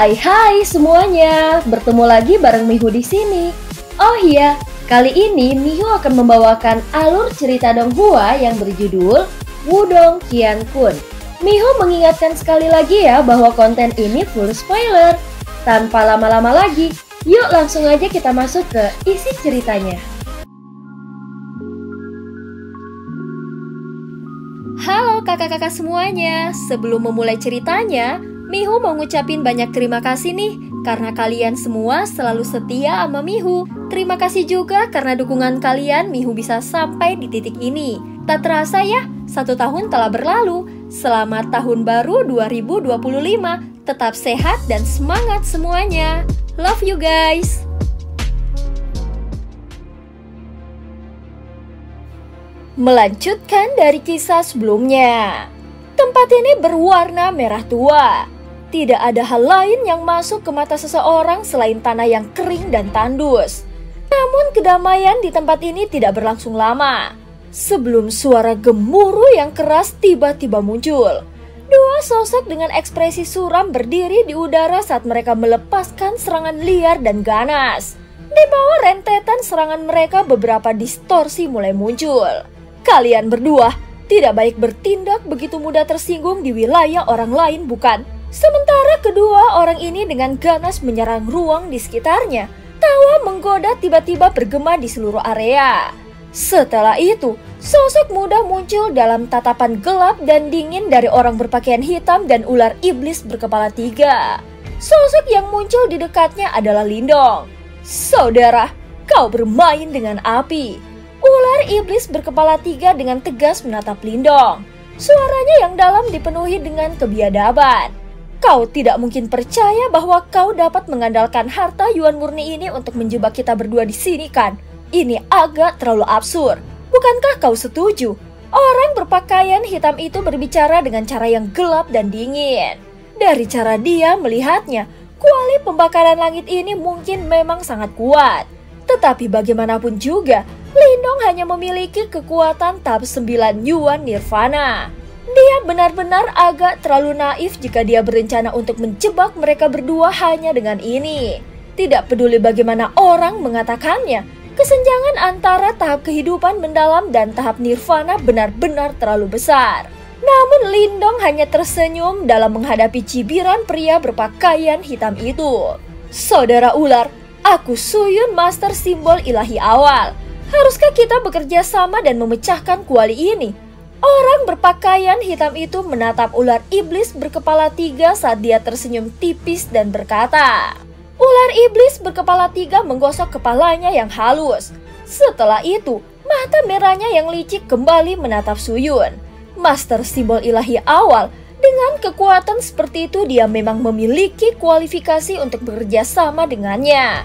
Hai semuanya, bertemu lagi bareng Mihu di sini. Oh iya, kali ini Mihu akan membawakan alur cerita Donghua yang berjudul Wudong Qiankun. Mihu mengingatkan sekali lagi ya bahwa konten ini full spoiler. Tanpa lama-lama lagi, yuk langsung aja kita masuk ke isi ceritanya. Halo kakak-kakak semuanya, sebelum memulai ceritanya, Mihu mau ngucapin banyak terima kasih nih karena kalian semua selalu setia sama Mihu. Terima kasih juga karena dukungan kalian Mihu bisa sampai di titik ini. Tak terasa ya, 1 tahun telah berlalu. Selamat tahun baru 2025. Tetap sehat dan semangat semuanya. Love you guys. Melanjutkan dari kisah sebelumnya. Tempat ini berwarna merah tua. Tidak ada hal lain yang masuk ke mata seseorang selain tanah yang kering dan tandus. Namun kedamaian di tempat ini tidak berlangsung lama. Sebelum suara gemuruh yang keras tiba-tiba muncul. Dua sosok dengan ekspresi suram berdiri di udara saat mereka melepaskan serangan liar dan ganas. Di bawah rentetan serangan mereka beberapa distorsi mulai muncul. Kalian berdua tidak baik bertindak begitu mudah tersinggung di wilayah orang lain, bukan? Sementara kedua orang ini dengan ganas menyerang ruang di sekitarnya. Tawa menggoda tiba-tiba bergema di seluruh area. Setelah itu, sosok muda muncul dalam tatapan gelap dan dingin dari orang berpakaian hitam dan ular iblis berkepala 3. Sosok yang muncul di dekatnya adalah Lindong. Saudara, kau bermain dengan api. Ular iblis berkepala 3 dengan tegas menatap Lindong. Suaranya yang dalam dipenuhi dengan kebiadaban. Kau tidak mungkin percaya bahwa kau dapat mengandalkan harta Yuan murni ini untuk menjebak kita berdua di sini, kan? Ini agak terlalu absurd. Bukankah kau setuju? Orang berpakaian hitam itu berbicara dengan cara yang gelap dan dingin. Dari cara dia melihatnya, kuali pembakaran langit ini mungkin memang sangat kuat. Tetapi bagaimanapun juga, Lindong hanya memiliki kekuatan tahap 9 Yuan Nirvana. Dia benar-benar agak terlalu naif jika dia berencana untuk menjebak mereka berdua hanya dengan ini. Tidak peduli bagaimana orang mengatakannya, kesenjangan antara tahap kehidupan mendalam dan tahap nirvana benar-benar terlalu besar. Namun Lindong hanya tersenyum dalam menghadapi cibiran pria berpakaian hitam itu. Saudara ular, aku Suyun Master Simbol Ilahi Awal. Haruskah kita bekerja sama dan memecahkan kuali ini? Orang berpakaian hitam itu menatap ular iblis berkepala 3 saat dia tersenyum tipis dan berkata, ular iblis berkepala 3 menggosok kepalanya yang halus. Setelah itu, mata merahnya yang licik kembali menatap Suyun. Master Simbol Ilahi Awal, dengan kekuatan seperti itu dia memang memiliki kualifikasi untuk bekerja sama dengannya.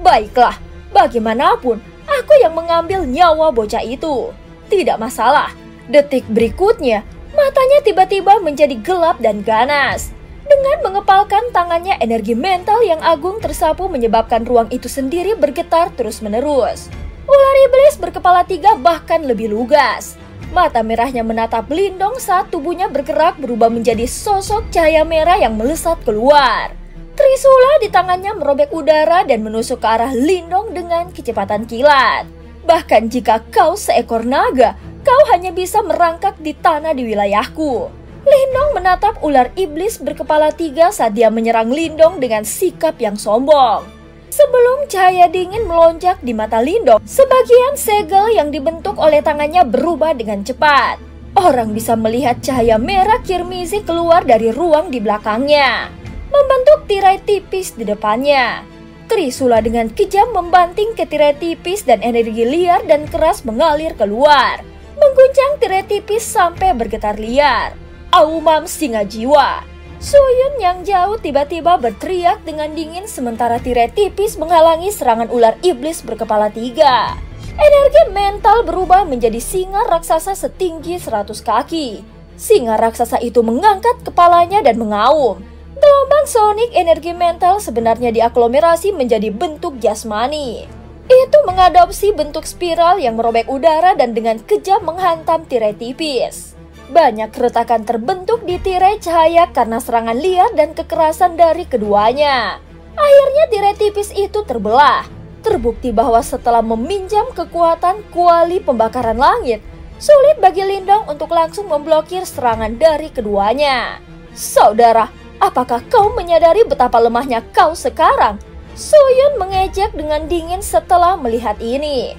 Baiklah, bagaimanapun, aku yang mengambil nyawa bocah itu. Tidak masalah. Detik berikutnya, matanya tiba-tiba menjadi gelap dan ganas. Dengan mengepalkan tangannya, energi mental yang agung tersapu menyebabkan ruang itu sendiri bergetar terus-menerus. Ular iblis berkepala 3 bahkan lebih lugas. Mata merahnya menatap Lindong saat tubuhnya bergerak berubah menjadi sosok cahaya merah yang melesat keluar. Trisula di tangannya merobek udara dan menusuk ke arah Lindong dengan kecepatan kilat. Bahkan jika kau seekor naga, kau hanya bisa merangkak di tanah di wilayahku. Lindong menatap ular iblis berkepala 3 saat dia menyerang Lindong dengan sikap yang sombong. Sebelum cahaya dingin melonjak di mata Lindong, sebagian segel yang dibentuk oleh tangannya berubah dengan cepat. Orang bisa melihat cahaya merah kirmizi keluar dari ruang di belakangnya, membentuk tirai tipis di depannya. Trisula dengan kejam membanting ke tirai tipis dan energi liar dan keras mengalir keluar, mengguncang tirai tipis sampai bergetar liar. Aumam singa jiwa. Suyun yang jauh tiba-tiba berteriak dengan dingin sementara tirai tipis menghalangi serangan ular iblis berkepala 3. Energi mental berubah menjadi singa raksasa setinggi 100 kaki. Singa raksasa itu mengangkat kepalanya dan mengaum. Gelombang sonik energi mental sebenarnya diaglomerasi menjadi bentuk jasmani. Itu mengadopsi bentuk spiral yang merobek udara dan dengan kejam menghantam tirai tipis. Banyak keretakan terbentuk di tirai cahaya karena serangan liar dan kekerasan dari keduanya. Akhirnya tirai tipis itu terbelah. Terbukti bahwa setelah meminjam kekuatan kuali pembakaran langit, sulit bagi Lindong untuk langsung memblokir serangan dari keduanya. Saudara, apakah kau menyadari betapa lemahnya kau sekarang? Suyun mengejek dengan dingin setelah melihat ini.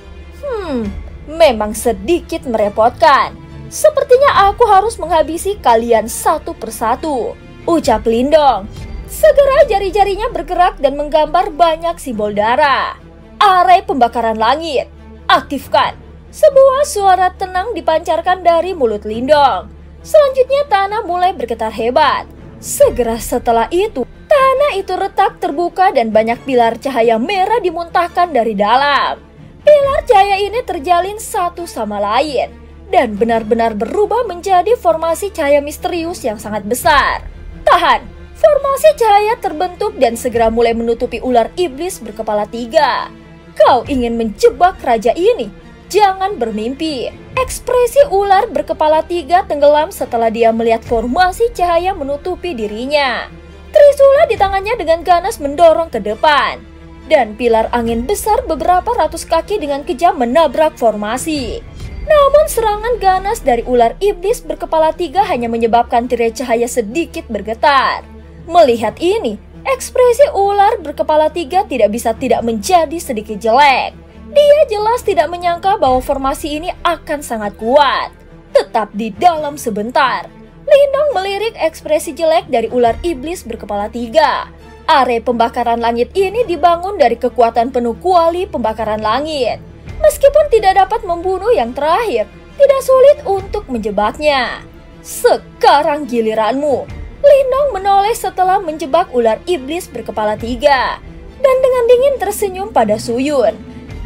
Memang sedikit merepotkan. Sepertinya aku harus menghabisi kalian satu persatu, ucap Lindong. Segera jari-jarinya bergerak dan menggambar banyak simbol darah. Arai pembakaran langit, aktifkan. Sebuah suara tenang dipancarkan dari mulut Lindong. Selanjutnya tanah mulai bergetar hebat. Segera setelah itu, tanah itu retak terbuka dan banyak pilar cahaya merah dimuntahkan dari dalam. Pilar cahaya ini terjalin satu sama lain dan benar-benar berubah menjadi formasi cahaya misterius yang sangat besar. Tahan! Formasi cahaya terbentuk dan segera mulai menutupi ular iblis berkepala 3. Kau ingin menjebak raja ini? Jangan bermimpi. Ekspresi ular berkepala 3 tenggelam setelah dia melihat formasi cahaya menutupi dirinya. Trisula di tangannya dengan ganas mendorong ke depan. Dan pilar angin besar beberapa ratus kaki dengan kejam menabrak formasi. Namun serangan ganas dari ular iblis berkepala 3 hanya menyebabkan tirai cahaya sedikit bergetar. Melihat ini, ekspresi ular berkepala 3 tidak bisa tidak menjadi sedikit jelek. Dia jelas tidak menyangka bahwa formasi ini akan sangat kuat. Tetap di dalam sebentar, Lindong melirik ekspresi jelek dari ular iblis berkepala 3. Area pembakaran langit ini dibangun dari kekuatan penuh kuali pembakaran langit. Meskipun tidak dapat membunuh yang terakhir, tidak sulit untuk menjebaknya. Sekarang giliranmu. Lindong menoleh setelah menjebak ular iblis berkepala 3. Dan dengan dingin tersenyum pada Suyun.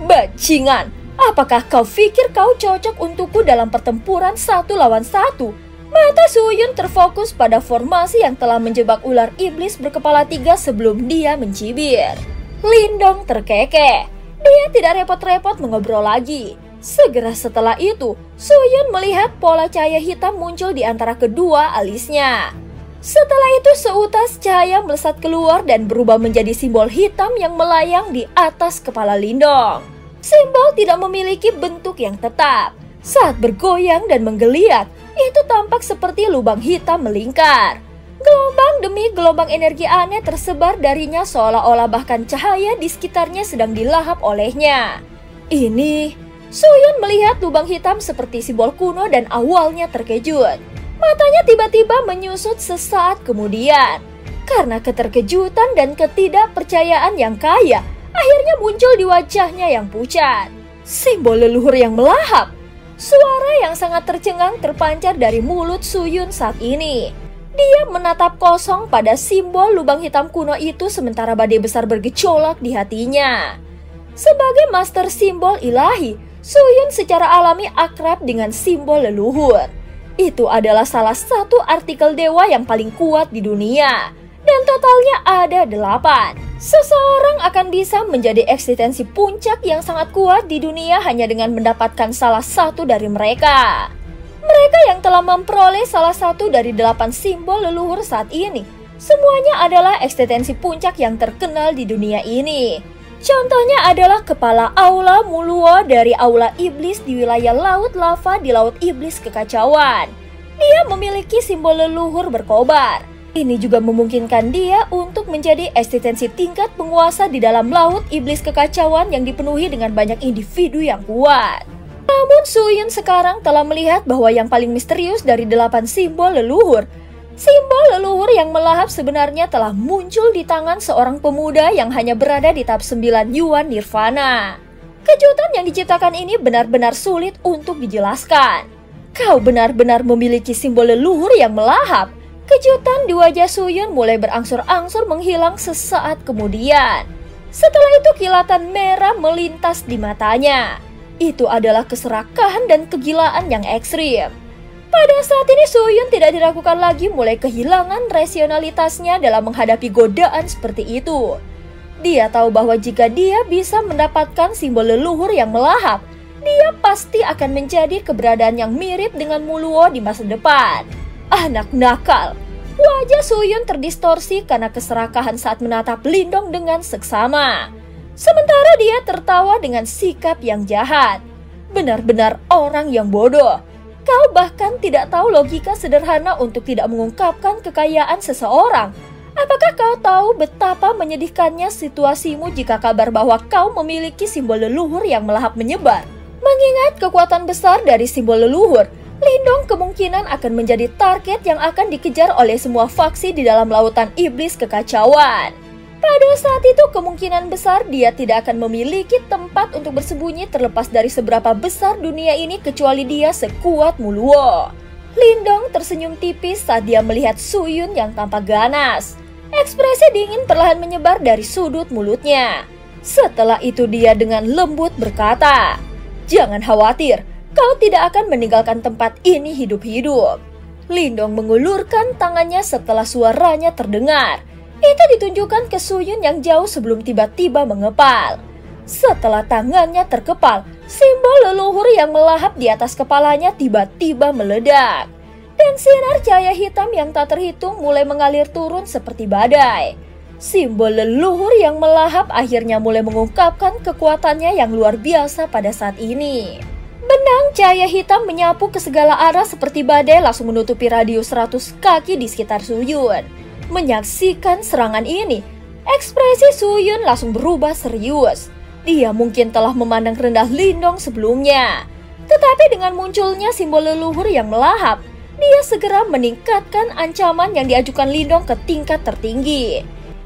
Bajingan, apakah kau pikir kau cocok untukku dalam pertempuran 1 lawan 1? Mata Suyun terfokus pada formasi yang telah menjebak ular iblis berkepala 3 sebelum dia mencibir. Lindong terkekeh. Dia tidak repot-repot mengobrol lagi. Segera setelah itu, Suyun melihat pola cahaya hitam muncul di antara kedua alisnya. Setelah itu seutas cahaya melesat keluar dan berubah menjadi simbol hitam yang melayang di atas kepala Lindong. Simbol tidak memiliki bentuk yang tetap. Saat bergoyang dan menggeliat, itu tampak seperti lubang hitam melingkar. Gelombang demi gelombang energi aneh tersebar darinya seolah-olah bahkan cahaya di sekitarnya sedang dilahap olehnya. Ini, Suyun melihat lubang hitam seperti simbol kuno dan awalnya terkejut. Matanya tiba-tiba menyusut sesaat kemudian. Karena keterkejutan dan ketidakpercayaan yang kaya, akhirnya muncul di wajahnya yang pucat. Simbol leluhur yang melahap. Suara yang sangat tercengang terpancar dari mulut Suyun saat ini. Dia menatap kosong pada simbol lubang hitam kuno itu sementara badai besar bergejolak di hatinya. Sebagai master simbol ilahi, Suyun secara alami akrab dengan simbol leluhur. Itu adalah salah satu artikel dewa yang paling kuat di dunia. Dan totalnya ada 8. Seseorang akan bisa menjadi eksistensi puncak yang sangat kuat di dunia hanya dengan mendapatkan salah satu dari mereka. Mereka yang telah memperoleh salah satu dari 8 simbol leluhur saat ini, semuanya adalah eksistensi puncak yang terkenal di dunia ini. Contohnya adalah kepala Aula Muluo dari Aula Iblis di wilayah Laut Lava di Laut Iblis Kekacauan. Dia memiliki simbol leluhur berkobar. Ini juga memungkinkan dia untuk menjadi eksistensi tingkat penguasa di dalam Laut Iblis Kekacauan yang dipenuhi dengan banyak individu yang kuat. Namun Suyun sekarang telah melihat bahwa yang paling misterius dari 8 simbol leluhur yang melahap sebenarnya telah muncul di tangan seorang pemuda yang hanya berada di tahap 9 Yuan Nirvana. Kejutan yang diciptakan ini benar-benar sulit untuk dijelaskan. Kau benar-benar memiliki simbol leluhur yang melahap. Kejutan di wajah Suyun mulai berangsur-angsur menghilang sesaat kemudian. Setelah itu kilatan merah melintas di matanya. Itu adalah keserakahan dan kegilaan yang ekstrim. Pada saat ini Suyun tidak diragukan lagi mulai kehilangan rasionalitasnya dalam menghadapi godaan seperti itu. Dia tahu bahwa jika dia bisa mendapatkan simbol leluhur yang melahap, Dia pasti akan menjadi keberadaan yang mirip dengan Muluo di masa depan. Anak nakal. Wajah Suyun terdistorsi karena keserakahan saat menatap Lindong dengan seksama. Sementara dia tertawa dengan sikap yang jahat. Benar-benar orang yang bodoh. Kau bahkan tidak tahu logika sederhana untuk tidak mengungkapkan kekayaan seseorang. Apakah kau tahu betapa menyedihkannya situasimu jika kabar bahwa kau memiliki simbol leluhur yang melahap menyebar? Mengingat kekuatan besar dari simbol leluhur, Lindong kemungkinan akan menjadi target yang akan dikejar oleh semua faksi di dalam lautan iblis kekacauan. Pada saat itu kemungkinan besar dia tidak akan memiliki tempat untuk bersembunyi terlepas dari seberapa besar dunia ini kecuali dia sekuat Muluo. Lindong tersenyum tipis saat dia melihat Suyun yang tampak ganas. Ekspresi dingin perlahan menyebar dari sudut mulutnya. Setelah itu dia dengan lembut berkata, "Jangan khawatir, kau tidak akan meninggalkan tempat ini hidup-hidup." Lindong mengulurkan tangannya setelah suaranya terdengar. Itu ditunjukkan ke Suyun yang jauh sebelum tiba-tiba mengepal. Setelah tangannya terkepal, simbol leluhur yang melahap di atas kepalanya tiba-tiba meledak. Dan sinar cahaya hitam yang tak terhitung mulai mengalir turun seperti badai. Simbol leluhur yang melahap akhirnya mulai mengungkapkan kekuatannya yang luar biasa pada saat ini. Benang cahaya hitam menyapu ke segala arah seperti badai langsung menutupi radius 100 kaki di sekitar Suyun. Menyaksikan serangan ini, ekspresi Suyun langsung berubah serius. Dia mungkin telah memandang rendah Lindong sebelumnya. Tetapi dengan munculnya simbol leluhur yang melahap, dia segera meningkatkan ancaman yang diajukan Lindong ke tingkat tertinggi.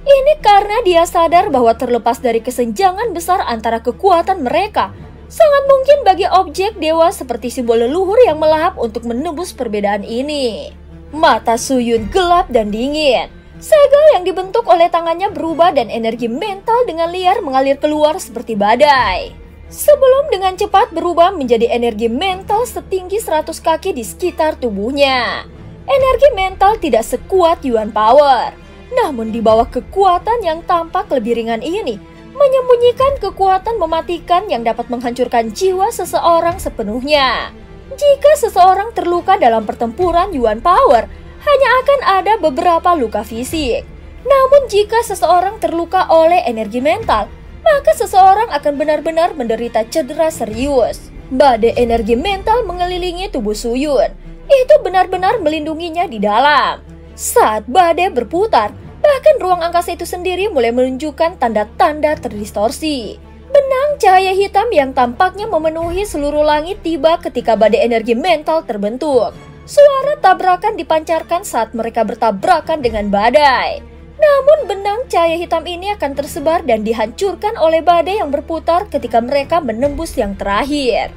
Ini karena dia sadar bahwa terlepas dari kesenjangan besar antara kekuatan mereka, sangat mungkin bagi objek dewa seperti simbol leluhur yang melahap untuk menembus perbedaan ini. Mata Suyun gelap dan dingin. Segel yang dibentuk oleh tangannya berubah dan energi mental dengan liar mengalir keluar seperti badai. Sebelum dengan cepat berubah menjadi energi mental setinggi 100 kaki di sekitar tubuhnya. Energi mental tidak sekuat Yuan Power. Namun di bawah kekuatan yang tampak lebih ringan ini, menyembunyikan kekuatan mematikan yang dapat menghancurkan jiwa seseorang sepenuhnya. Jika seseorang terluka dalam pertempuran Yuan Power, hanya akan ada beberapa luka fisik. Namun jika seseorang terluka oleh energi mental, maka seseorang akan benar-benar menderita cedera serius. Badai energi mental mengelilingi tubuh Suyun. Itu benar-benar melindunginya di dalam. Saat badai berputar, bahkan ruang angkasa itu sendiri mulai menunjukkan tanda-tanda terdistorsi. Benang cahaya hitam yang tampaknya memenuhi seluruh langit tiba ketika badai energi mental terbentuk. Suara tabrakan dipancarkan saat mereka bertabrakan dengan badai. Namun benang cahaya hitam ini akan tersebar dan dihancurkan oleh badai yang berputar ketika mereka menembus yang terakhir.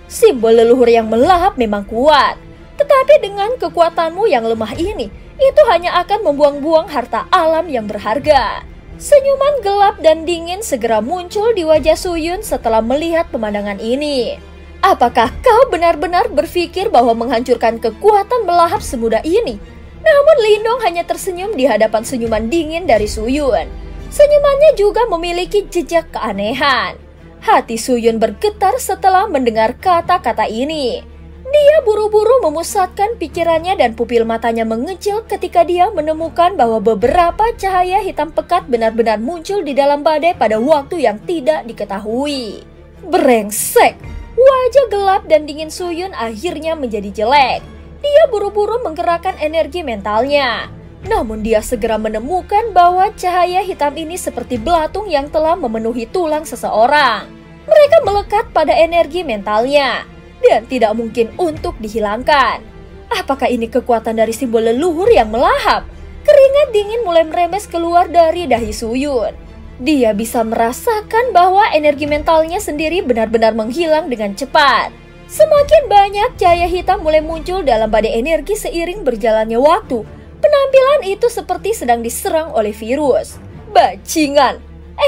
Simbol leluhur yang melahap memang kuat. Tetapi dengan kekuatanmu yang lemah ini, itu hanya akan membuang-buang harta alam yang berharga. Senyuman gelap dan dingin segera muncul di wajah Suyun setelah melihat pemandangan ini. Apakah kau benar-benar berpikir bahwa menghancurkan kekuatan melahap semudah ini? Namun Lindong hanya tersenyum di hadapan senyuman dingin dari Suyun. Senyumannya juga memiliki jejak keanehan. Hati Suyun bergetar setelah mendengar kata-kata ini. Dia buru-buru memusatkan pikirannya dan pupil matanya mengecil ketika dia menemukan bahwa beberapa cahaya hitam pekat benar-benar muncul di dalam badai pada waktu yang tidak diketahui. Brengsek! Wajah gelap dan dingin Suyun akhirnya menjadi jelek. Dia buru-buru menggerakkan energi mentalnya. Namun dia segera menemukan bahwa cahaya hitam ini seperti belatung yang telah memenuhi tulang seseorang. Mereka melekat pada energi mentalnya dan tidak mungkin untuk dihilangkan. Apakah ini kekuatan dari simbol leluhur yang melahap? Keringat dingin mulai merembes keluar dari dahi Suyun. Dia bisa merasakan bahwa energi mentalnya sendiri benar-benar menghilang dengan cepat. Semakin banyak cahaya hitam mulai muncul dalam badai energi seiring berjalannya waktu. Penampilan itu seperti sedang diserang oleh virus. Bajingan!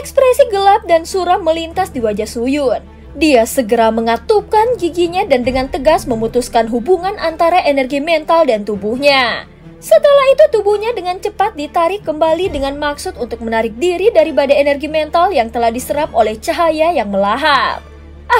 Ekspresi gelap dan suram melintas di wajah Suyun. Dia segera mengatupkan giginya dan dengan tegas memutuskan hubungan antara energi mental dan tubuhnya. Setelah itu tubuhnya dengan cepat ditarik kembali dengan maksud untuk menarik diri dari badai energi mental yang telah diserap oleh cahaya yang melahap.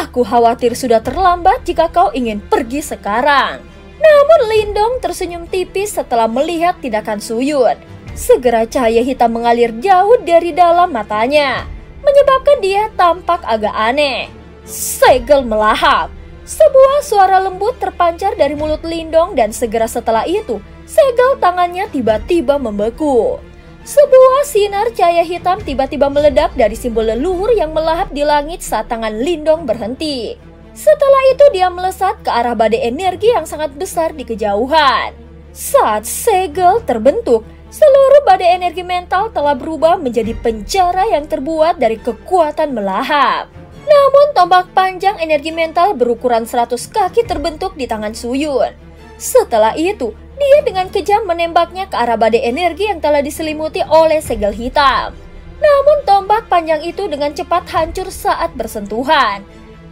Aku khawatir sudah terlambat jika kau ingin pergi sekarang. Namun Lindong tersenyum tipis setelah melihat tindakan Suyun. Segera cahaya hitam mengalir jauh dari dalam matanya, menyebabkan dia tampak agak aneh. Segel melahap. Sebuah suara lembut terpancar dari mulut Lindong dan segera setelah itu, segel tangannya tiba-tiba membeku. Sebuah sinar cahaya hitam tiba-tiba meledak dari simbol leluhur yang melahap di langit saat tangan Lindong berhenti. Setelah itu dia melesat ke arah badai energi yang sangat besar di kejauhan. Saat segel terbentuk, seluruh badai energi mental telah berubah menjadi penjara yang terbuat dari kekuatan melahap. Namun tombak panjang energi mental berukuran 100 kaki terbentuk di tangan Suyun. Setelah itu, dia dengan kejam menembaknya ke arah badai energi yang telah diselimuti oleh segel hitam. Namun tombak panjang itu dengan cepat hancur saat bersentuhan.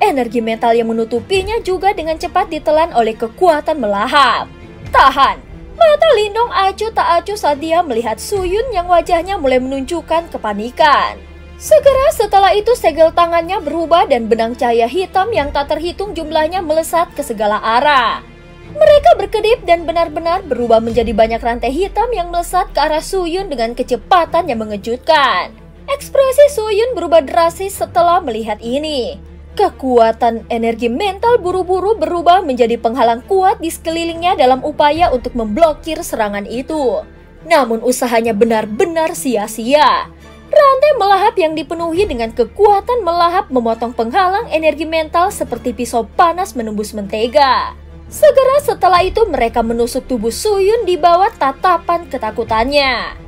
Energi mental yang menutupinya juga dengan cepat ditelan oleh kekuatan melahap. Tahan! Mata Lindong acuh tak acuh saat dia melihat Suyun yang wajahnya mulai menunjukkan kepanikan. Segera setelah itu segel tangannya berubah dan benang cahaya hitam yang tak terhitung jumlahnya melesat ke segala arah. Mereka berkedip dan benar-benar berubah menjadi banyak rantai hitam yang melesat ke arah Suyun dengan kecepatan yang mengejutkan. Ekspresi Suyun berubah drastis setelah melihat ini. Kekuatan energi mental buru-buru berubah menjadi penghalang kuat di sekelilingnya dalam upaya untuk memblokir serangan itu. Namun usahanya benar-benar sia-sia. Rantai melahap yang dipenuhi dengan kekuatan melahap memotong penghalang energi mental seperti pisau panas menembus mentega. Segera setelah itu mereka menusuk tubuh Suyun di bawah tatapan ketakutannya.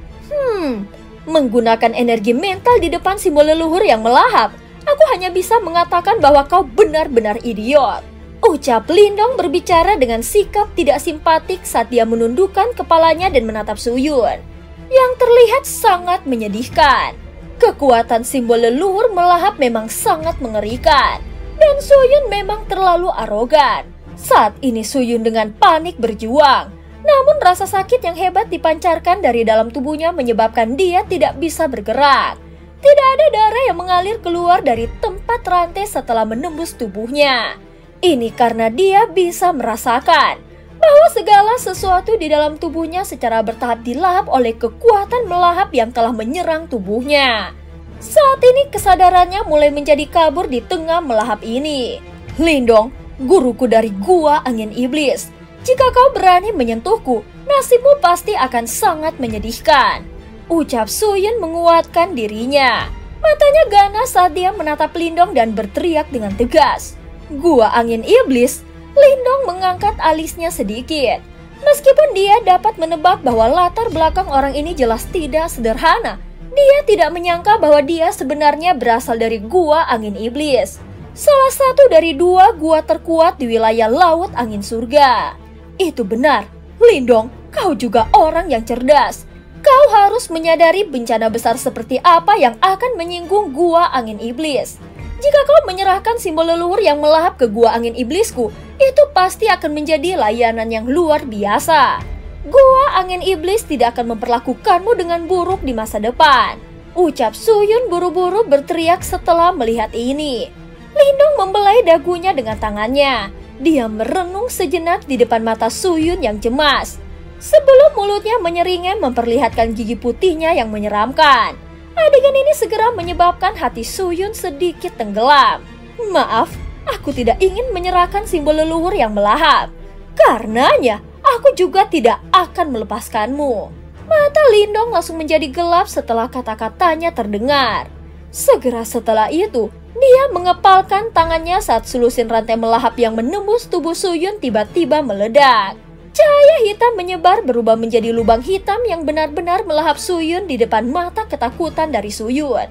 Menggunakan energi mental di depan simbol leluhur yang melahap, aku hanya bisa mengatakan bahwa kau benar-benar idiot. Ucap Lindong berbicara dengan sikap tidak simpatik saat dia menundukkan kepalanya dan menatap Suyun, yang terlihat sangat menyedihkan. Kekuatan simbol leluhur melahap memang sangat mengerikan, dan Suyun memang terlalu arogan. Saat ini Suyun dengan panik berjuang, namun rasa sakit yang hebat dipancarkan dari dalam tubuhnya menyebabkan dia tidak bisa bergerak. Tidak ada darah yang mengalir keluar dari tempat rantai setelah menembus tubuhnya. Ini karena dia bisa merasakan bahwa segala sesuatu di dalam tubuhnya secara bertahap dilahap oleh kekuatan melahap yang telah menyerang tubuhnya. Saat ini kesadarannya mulai menjadi kabur di tengah melahap ini. Lindong, guruku dari Gua Angin Iblis, jika kau berani menyentuhku, nasibmu pasti akan sangat menyedihkan. Ucap Suyun menguatkan dirinya. Matanya ganas saat dia menatap Lindong dan berteriak dengan tegas. Gua Angin Iblis. Lindong mengangkat alisnya sedikit. Meskipun dia dapat menebak bahwa latar belakang orang ini jelas tidak sederhana, dia tidak menyangka bahwa dia sebenarnya berasal dari Gua Angin Iblis, salah satu dari 2 gua terkuat di wilayah Laut Angin Surga. Itu benar, Lindong, kau juga orang yang cerdas. Kau harus menyadari bencana besar seperti apa yang akan menyinggung Gua Angin Iblis. Jika kau menyerahkan simbol leluhur yang melahap ke Gua Angin Iblisku, itu pasti akan menjadi layanan yang luar biasa. Gua Angin Iblis tidak akan memperlakukanmu dengan buruk di masa depan. Ucap Suyun buru-buru berteriak setelah melihat ini. Lindong membelai dagunya dengan tangannya. Dia merenung sejenak di depan mata Suyun yang cemas, sebelum mulutnya menyeringai memperlihatkan gigi putihnya yang menyeramkan. Adegan ini segera menyebabkan hati Suyun sedikit tenggelam. Maaf, aku tidak ingin menyerahkan simbol leluhur yang melahap. Karenanya, aku juga tidak akan melepaskanmu. Mata Lindong langsung menjadi gelap setelah kata-katanya terdengar. Segera setelah itu, dia mengepalkan tangannya saat sulusin rantai melahap yang menembus tubuh Suyun tiba-tiba meledak. Cahaya hitam menyebar berubah menjadi lubang hitam yang benar-benar melahap Suyun di depan mata ketakutan dari Suyun.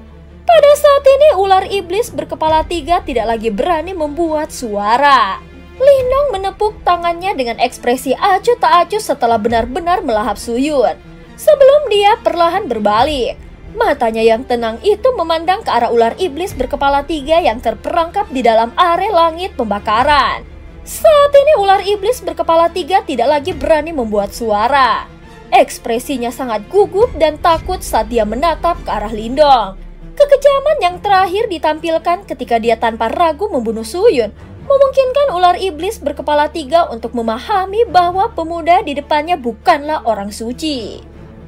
Pada saat ini ular iblis berkepala 3 tidak lagi berani membuat suara. Lindong menepuk tangannya dengan ekspresi acuh tak acuh setelah benar-benar melahap Suyun. Sebelum dia perlahan berbalik, matanya yang tenang itu memandang ke arah ular iblis berkepala 3 yang terperangkap di dalam area langit pembakaran. Saat ini ular iblis berkepala 3 tidak lagi berani membuat suara. Ekspresinya sangat gugup dan takut saat dia menatap ke arah Lindong. Kekejaman yang terakhir ditampilkan ketika dia tanpa ragu membunuh Suyun, memungkinkan ular iblis berkepala 3 untuk memahami bahwa pemuda di depannya bukanlah orang suci.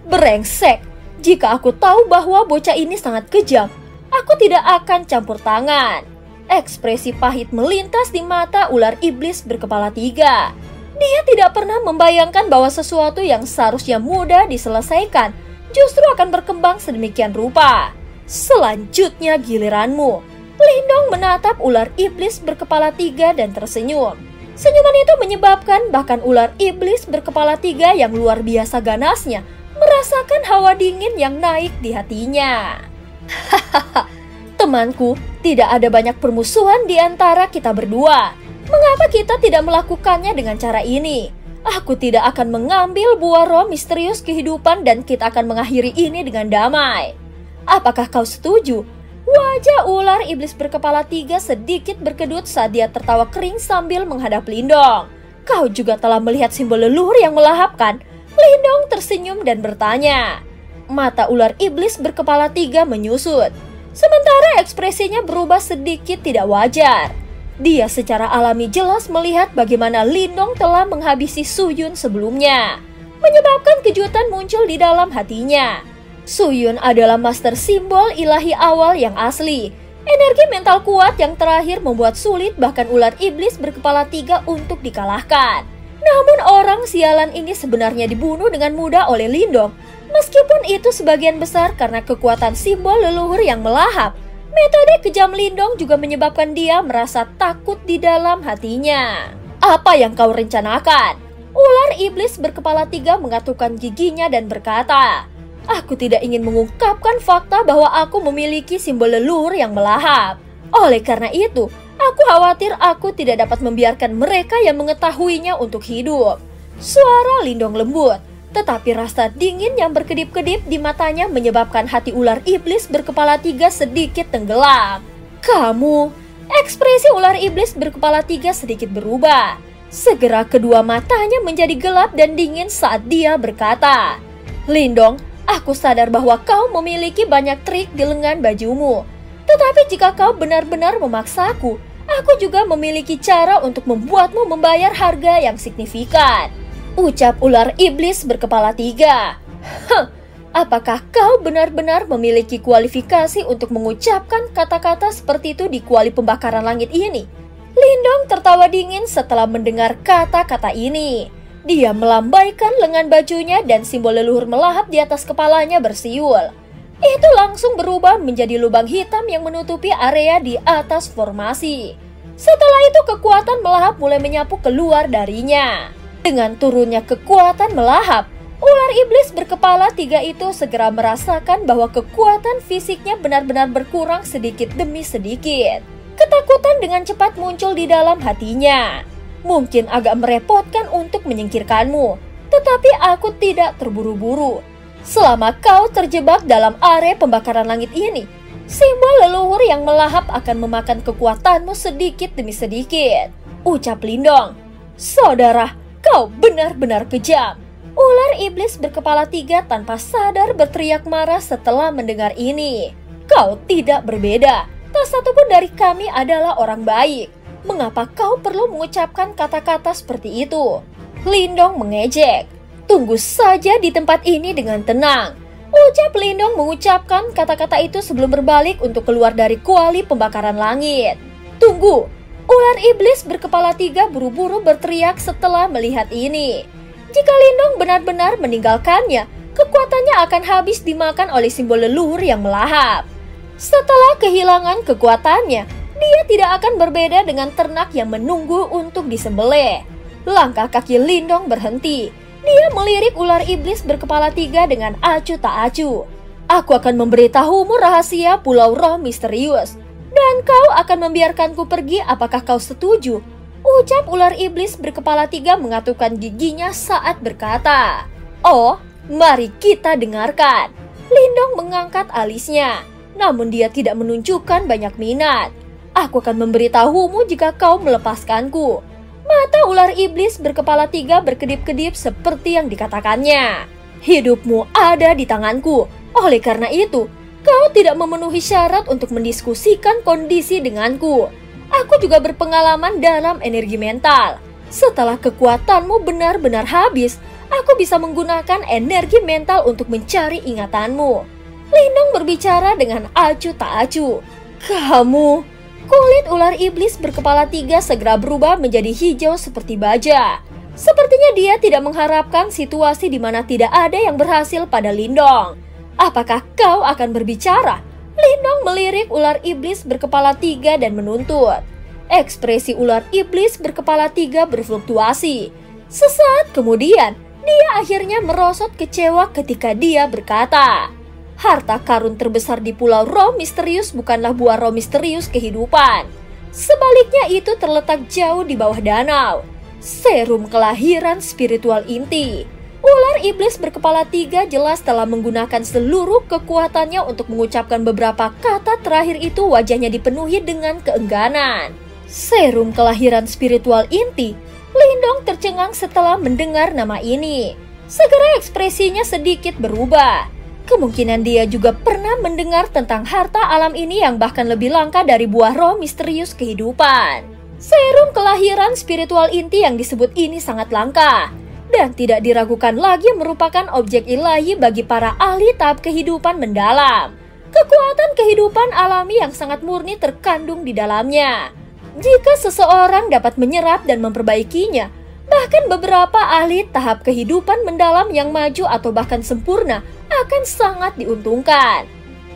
Brengsek, jika aku tahu bahwa bocah ini sangat kejam, aku tidak akan campur tangan. Ekspresi pahit melintas di mata ular iblis berkepala 3. Dia tidak pernah membayangkan bahwa sesuatu yang seharusnya mudah diselesaikan justru akan berkembang sedemikian rupa. Selanjutnya giliranmu. Lindong menatap ular iblis berkepala 3 dan tersenyum. Senyuman itu menyebabkan bahkan ular iblis berkepala 3 yang luar biasa ganasnya merasakan hawa dingin yang naik di hatinya. Hahaha, temanku, tidak ada banyak permusuhan di antara kita berdua. Mengapa kita tidak melakukannya dengan cara ini? Aku tidak akan mengambil buah roh misterius kehidupan dan kita akan mengakhiri ini dengan damai. Apakah kau setuju? Wajah ular iblis berkepala 3 sedikit berkedut saat dia tertawa kering sambil menghadap Lindong. Kau juga telah melihat simbol leluhur yang melahap kan? Lindong tersenyum dan bertanya. Mata ular iblis berkepala 3 menyusut. Sementara ekspresinya berubah sedikit tidak wajar. Dia secara alami jelas melihat bagaimana Lindong telah menghabisi Suyun sebelumnya, menyebabkan kejutan muncul di dalam hatinya. Suyun adalah master simbol ilahi awal yang asli. Energi mental kuat yang terakhir membuat sulit bahkan ular iblis berkepala 3 untuk dikalahkan. Namun orang sialan ini sebenarnya dibunuh dengan mudah oleh Lindong. Meskipun itu sebagian besar karena kekuatan simbol leluhur yang melahap, metode kejam Lindong juga menyebabkan dia merasa takut di dalam hatinya. Apa yang kau rencanakan? Ular iblis berkepala 3 mengatupkan giginya dan berkata, aku tidak ingin mengungkapkan fakta bahwa aku memiliki simbol leluhur yang melahap. Oleh karena itu, aku khawatir aku tidak dapat membiarkan mereka yang mengetahuinya untuk hidup. Suara Lindong lembut, tetapi rasa dingin yang berkedip-kedip di matanya menyebabkan hati ular iblis berkepala 3 sedikit tenggelam. Kamu, ekspresi ular iblis berkepala 3 sedikit berubah. Segera kedua matanya menjadi gelap dan dingin saat dia berkata, Lindong, aku sadar bahwa kau memiliki banyak trik di lengan bajumu. Tetapi jika kau benar-benar memaksaku, aku juga memiliki cara untuk membuatmu membayar harga yang signifikan. Ucap ular iblis berkepala 3. Apakah kau benar-benar memiliki kualifikasi untuk mengucapkan kata-kata seperti itu di kuali pembakaran langit ini? Lindong tertawa dingin setelah mendengar kata-kata ini. Dia melambaikan lengan bajunya dan simbol leluhur melahap di atas kepalanya bersiul. Itu langsung berubah menjadi lubang hitam yang menutupi area di atas formasi. Setelah itu kekuatan melahap mulai menyapu keluar darinya. Dengan turunnya kekuatan melahap, ular iblis berkepala 3 itu segera merasakan bahwa kekuatan fisiknya benar-benar berkurang sedikit demi sedikit. Ketakutan dengan cepat muncul di dalam hatinya. Mungkin agak merepotkan untuk menyingkirkanmu, tetapi aku tidak terburu-buru. Selama kau terjebak dalam area pembakaran langit ini, simbol leluhur yang melahap akan memakan kekuatanmu sedikit demi sedikit. Ucap Lindong. Saudara, kau benar-benar kejam. Ular iblis berkepala 3 tanpa sadar berteriak marah setelah mendengar ini. Kau tidak berbeda. Tak satupun dari kami adalah orang baik. Mengapa kau perlu mengucapkan kata-kata seperti itu? Lindong mengejek. Tunggu saja di tempat ini dengan tenang. Ucap Lindong mengucapkan kata-kata itu sebelum berbalik untuk keluar dari kuali pembakaran langit. Tunggu! Ular iblis berkepala 3 buru-buru berteriak setelah melihat ini. Jika Lindong benar-benar meninggalkannya, kekuatannya akan habis dimakan oleh simbol leluhur yang melahap. Setelah kehilangan kekuatannya, dia tidak akan berbeda dengan ternak yang menunggu untuk disembelih. Langkah kaki Lindong berhenti. Dia melirik ular iblis berkepala 3 dengan acuh tak acuh. Aku akan memberitahumu rahasia Pulau Roh Misterius. Dan kau akan membiarkanku pergi, apakah kau setuju? Ucap ular iblis berkepala 3 mengatupkan giginya saat berkata. Oh, mari kita dengarkan. Lindong mengangkat alisnya. Namun dia tidak menunjukkan banyak minat. Aku akan memberitahumu jika kau melepaskanku. Mata ular iblis berkepala 3 berkedip-kedip seperti yang dikatakannya. Hidupmu ada di tanganku. Oleh karena itu, kau Kamu tidak memenuhi syarat untuk mendiskusikan kondisi denganku. Aku juga berpengalaman dalam energi mental. Setelah kekuatanmu benar-benar habis, aku bisa menggunakan energi mental untuk mencari ingatanmu. Lindong berbicara dengan acuh tak acuh. Kamu... Kulit ular iblis berkepala 3 segera berubah menjadi hijau seperti baja. Sepertinya dia tidak mengharapkan situasi di mana tidak ada yang berhasil pada Lindong. Apakah kau akan berbicara? Lindong melirik ular iblis berkepala 3 dan menuntut. Ekspresi ular iblis berkepala 3 berfluktuasi. Sesaat kemudian, dia akhirnya merosot kecewa ketika dia berkata, harta karun terbesar di Pulau Roh Misterius bukanlah buah roh misterius kehidupan. Sebaliknya itu terletak jauh di bawah danau. Serum kelahiran spiritual inti. Ular iblis berkepala 3 jelas telah menggunakan seluruh kekuatannya untuk mengucapkan beberapa kata terakhir itu. Wajahnya dipenuhi dengan keengganan. Serum kelahiran spiritual inti. Lindong tercengang setelah mendengar nama ini. Segera ekspresinya sedikit berubah. Kemungkinan dia juga pernah mendengar tentang harta alam ini yang bahkan lebih langka dari buah roh misterius kehidupan. Serum kelahiran spiritual inti yang disebut ini sangat langka dan tidak diragukan lagi merupakan objek ilahi bagi para ahli tahap kehidupan mendalam. Kekuatan kehidupan alami yang sangat murni terkandung di dalamnya. Jika seseorang dapat menyerap dan memperbaikinya, bahkan beberapa ahli tahap kehidupan mendalam yang maju atau bahkan sempurna akan sangat diuntungkan.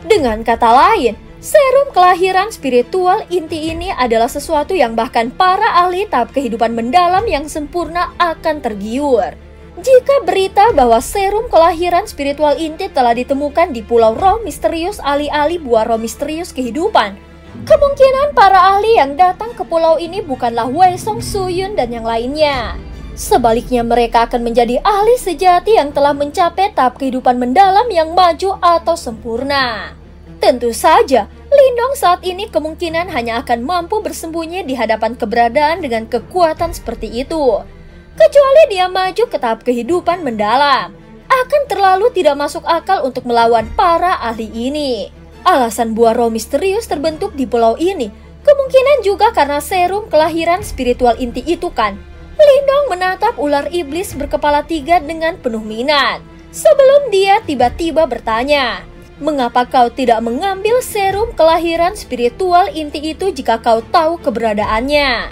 Dengan kata lain, serum kelahiran spiritual inti ini adalah sesuatu yang bahkan para ahli tahap kehidupan mendalam yang sempurna akan tergiur. Jika berita bahwa serum kelahiran spiritual inti telah ditemukan di Pulau Roh Misterius alih-alih buah roh misterius kehidupan, kemungkinan para ahli yang datang ke pulau ini bukanlah Wei Song Suyun dan yang lainnya. Sebaliknya mereka akan menjadi ahli sejati yang telah mencapai tahap kehidupan mendalam yang maju atau sempurna. Tentu saja, Lindong saat ini kemungkinan hanya akan mampu bersembunyi di hadapan keberadaan dengan kekuatan seperti itu. Kecuali dia maju ke tahap kehidupan mendalam, akan terlalu tidak masuk akal untuk melawan para ahli ini. Alasan buah roh misterius terbentuk di pulau ini, kemungkinan juga karena serum kelahiran spiritual inti itu kan. Lindong menatap ular iblis berkepala 3 dengan penuh minat. Sebelum dia tiba-tiba bertanya, mengapa kau tidak mengambil serum kelahiran spiritual inti itu jika kau tahu keberadaannya?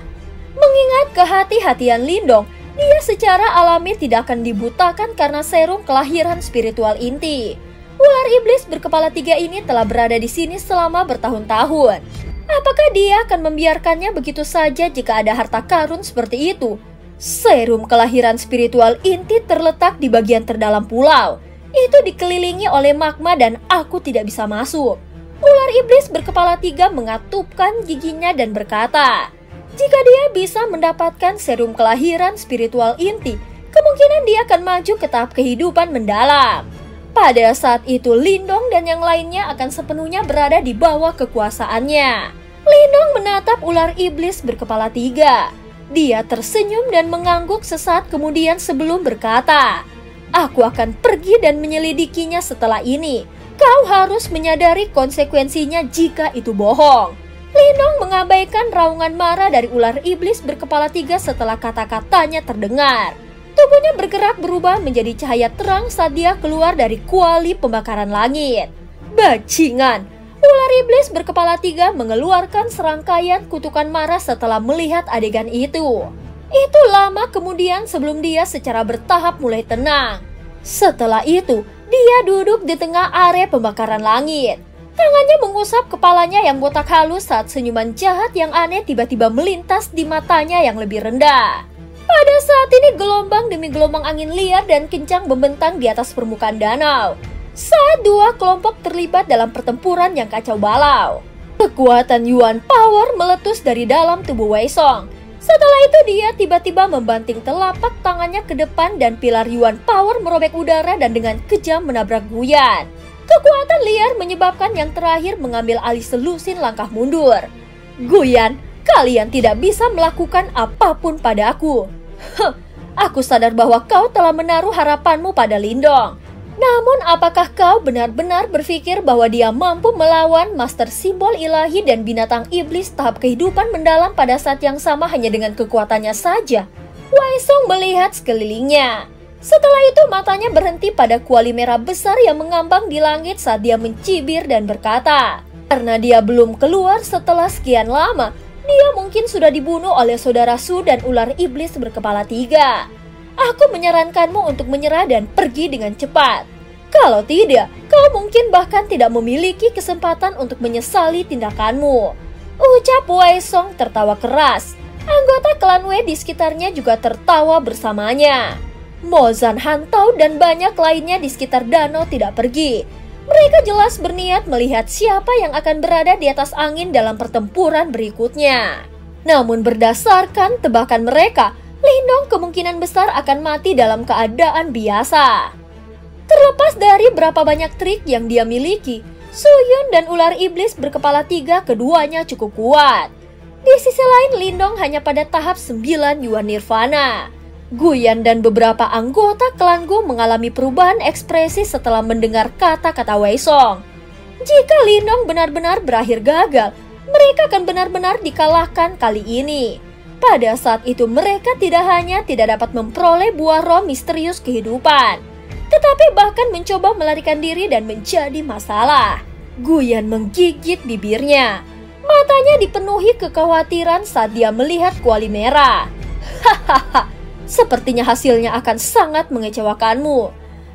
Mengingat kehati-hatian Lindong, dia secara alami tidak akan dibutakan karena serum kelahiran spiritual inti. Ular iblis berkepala 3 ini telah berada di sini selama bertahun-tahun. Apakah dia akan membiarkannya begitu saja jika ada harta karun seperti itu? Serum kelahiran spiritual inti terletak di bagian terdalam pulau. Itu dikelilingi oleh magma dan aku tidak bisa masuk. Ular iblis berkepala 3 mengatupkan giginya dan berkata, jika dia bisa mendapatkan serum kelahiran spiritual inti, kemungkinan dia akan maju ke tahap kehidupan mendalam. Pada saat itu Lindong dan yang lainnya akan sepenuhnya berada di bawah kekuasaannya. Lindong menatap ular iblis berkepala 3. Dia tersenyum dan mengangguk sesaat kemudian sebelum berkata, aku akan pergi dan menyelidikinya setelah ini. Kau harus menyadari konsekuensinya jika itu bohong. Lindong mengabaikan raungan marah dari ular iblis berkepala 3 setelah kata-katanya terdengar. Tubuhnya bergerak berubah menjadi cahaya terang saat dia keluar dari kuali pembakaran langit. Bajingan! Ular iblis berkepala 3 mengeluarkan serangkaian kutukan marah setelah melihat adegan itu. Itu lama kemudian sebelum dia secara bertahap mulai tenang. Setelah itu, dia duduk di tengah area pembakaran langit. Tangannya mengusap kepalanya yang botak halus saat senyuman jahat yang aneh tiba-tiba melintas di matanya yang lebih rendah. Pada saat ini gelombang demi gelombang angin liar dan kencang membentang di atas permukaan danau. Saat dua kelompok terlibat dalam pertempuran yang kacau balau. Kekuatan Yuan Power meletus dari dalam tubuh Wei Song. Setelah itu dia tiba-tiba membanting telapak tangannya ke depan dan pilar Yuan Power merobek udara dan dengan kejam menabrak Guyan. Kekuatan liar menyebabkan yang terakhir mengambil alih selusin langkah mundur. Guyan, kalian tidak bisa melakukan apapun padaku. Aku sadar bahwa kau telah menaruh harapanmu pada Lindong. Namun apakah kau benar-benar berpikir bahwa dia mampu melawan master simbol ilahi dan binatang iblis tahap kehidupan mendalam pada saat yang sama hanya dengan kekuatannya saja? Wei Song melihat sekelilingnya. Setelah itu matanya berhenti pada kuali merah besar yang mengambang di langit saat dia mencibir dan berkata, karena dia belum keluar setelah sekian lama, dia mungkin sudah dibunuh oleh saudara Su dan ular iblis berkepala 3. Aku menyarankanmu untuk menyerah dan pergi dengan cepat. Kalau tidak, kau mungkin bahkan tidak memiliki kesempatan untuk menyesali tindakanmu. Ucap Wei Song tertawa keras. Anggota klan Wei di sekitarnya juga tertawa bersamanya. Mo Zhan Hantao dan banyak lainnya di sekitar danau tidak pergi. Mereka jelas berniat melihat siapa yang akan berada di atas angin dalam pertempuran berikutnya. Namun berdasarkan tebakan mereka, Lindong kemungkinan besar akan mati dalam keadaan biasa. Terlepas dari berapa banyak trik yang dia miliki, Su Yun dan ular iblis berkepala 3 keduanya cukup kuat. Di sisi lain, Lindong hanya pada tahap 9 Yuan Nirvana. Guyan dan beberapa anggota klan Gu mengalami perubahan ekspresi setelah mendengar kata-kata Wei Song. Jika Lindong benar-benar berakhir gagal, mereka akan benar-benar dikalahkan kali ini. Pada saat itu mereka tidak hanya tidak dapat memperoleh buah roh misterius kehidupan, tetapi bahkan mencoba melarikan diri dan menjadi masalah. Guyan menggigit bibirnya. Matanya dipenuhi kekhawatiran saat dia melihat kuali merah. Hahaha, sepertinya hasilnya akan sangat mengecewakanmu.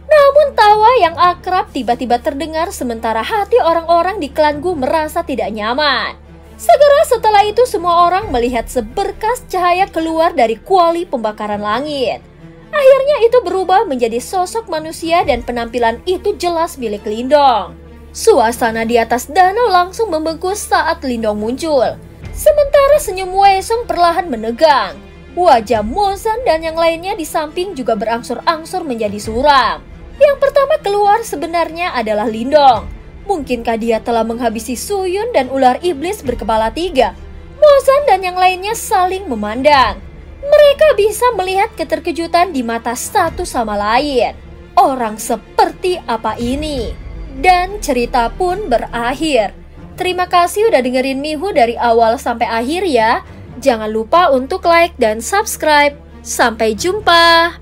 Namun tawa yang akrab tiba-tiba terdengar sementara hati orang-orang di klan Gu merasa tidak nyaman. Segera setelah itu semua orang melihat seberkas cahaya keluar dari kuali pembakaran langit. Akhirnya itu berubah menjadi sosok manusia dan penampilan itu jelas milik Lindong. Suasana di atas danau langsung membengkak saat Lindong muncul. Sementara senyum Wei Song perlahan menegang. Wajah Mo Zhan dan yang lainnya di samping juga berangsur-angsur menjadi suram. Yang pertama keluar sebenarnya adalah Lindong. Mungkinkah dia telah menghabisi Su Yun dan ular iblis berkepala 3? Mo Zhan dan yang lainnya saling memandang. Mereka bisa melihat keterkejutan di mata satu sama lain. Orang seperti apa ini? Dan cerita pun berakhir. Terima kasih udah dengerin Mihu dari awal sampai akhir ya. Jangan lupa untuk like dan subscribe. Sampai jumpa.